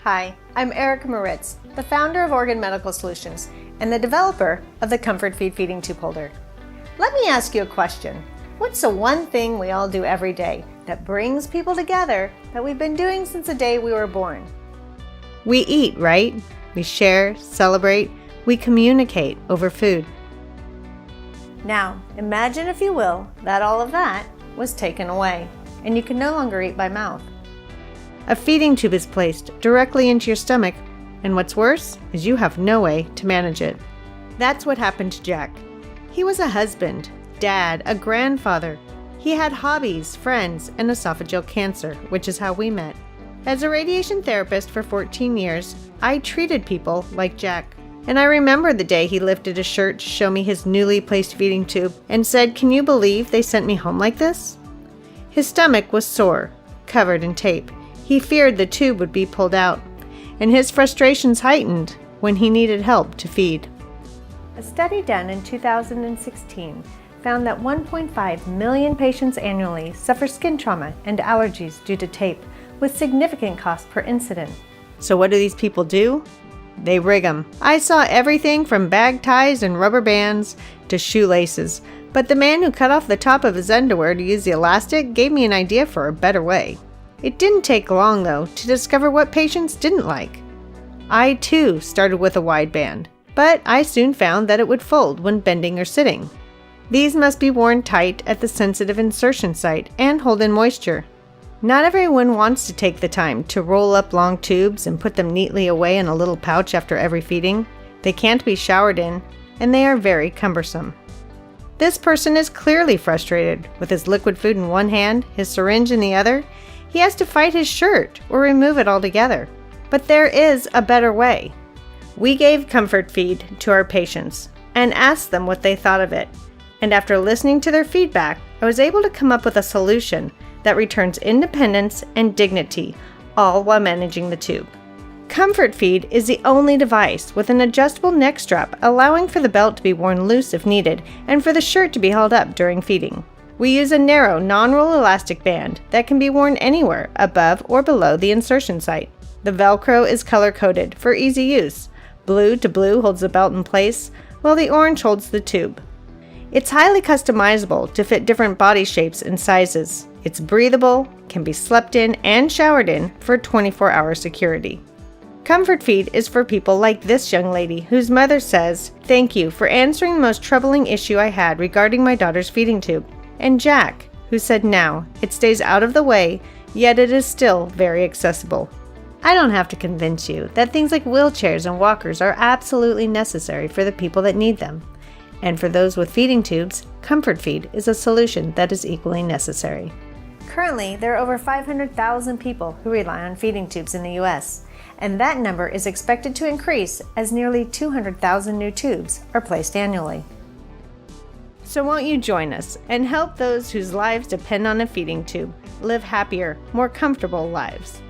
Hi, I'm Erica Moritz, the founder of Oregon Medical Solutions and the developer of the Comfort Feed feeding tube holder. Let me ask you a question. What's the one thing we all do every day that brings people together that we've been doing since the day we were born? We eat, right? We share, celebrate, we communicate over food. Now, imagine, if you will, that all of that was taken away and you can no longer eat by mouth. A feeding tube is placed directly into your stomach, and what's worse is you have no way to manage it. That's what happened to Jack. He was a husband, dad, a grandfather. He had hobbies, friends, and esophageal cancer, which is how we met. As a radiation therapist for 14 years, I treated people like Jack. And I remember the day he lifted his shirt to show me his newly placed feeding tube and said, "Can you believe they sent me home like this?" His stomach was sore, covered in tape. He feared the tube would be pulled out, and his frustrations heightened when he needed help to feed. A study done in 2016 found that 1.5 million patients annually suffer skin trauma and allergies due to tape, with significant cost per incident. So what do these people do? They rig them. I saw everything from bag ties and rubber bands to shoelaces, but the man who cut off the top of his underwear to use the elastic gave me an idea for a better way. It didn't take long, though, to discover what patients didn't like. I, too, started with a wide band, but I soon found that it would fold when bending or sitting. These must be worn tight at the sensitive insertion site and hold in moisture. Not everyone wants to take the time to roll up long tubes and put them neatly away in a little pouch after every feeding. They can't be showered in, and they are very cumbersome. This person is clearly frustrated. With his liquid food in one hand, his syringe in the other, he has to fight his shirt or remove it altogether. But there is a better way. We gave Comfort Feed to our patients and asked them what they thought of it. And after listening to their feedback, I was able to come up with a solution that returns independence and dignity, all while managing the tube. Comfort Feed is the only device with an adjustable neck strap, allowing for the belt to be worn loose if needed and for the shirt to be held up during feeding. We use a narrow, non-roll elastic band that can be worn anywhere above or below the insertion site. The Velcro is color-coded for easy use. Blue to blue holds the belt in place, while the orange holds the tube. It's highly customizable to fit different body shapes and sizes. It's breathable, can be slept in and showered in for 24-hour security. Comfort Feed is for people like this young lady whose mother says, "Thank you for answering the most troubling issue I had regarding my daughter's feeding tube." And Jack, who said now it stays out of the way, yet it is still very accessible. I don't have to convince you that things like wheelchairs and walkers are absolutely necessary for the people that need them. And for those with feeding tubes, Comfort Feed is a solution that is equally necessary. Currently, there are over 500,000 people who rely on feeding tubes in the U.S., and that number is expected to increase as nearly 200,000 new tubes are placed annually. So won't you join us and help those whose lives depend on a feeding tube live happier, more comfortable lives?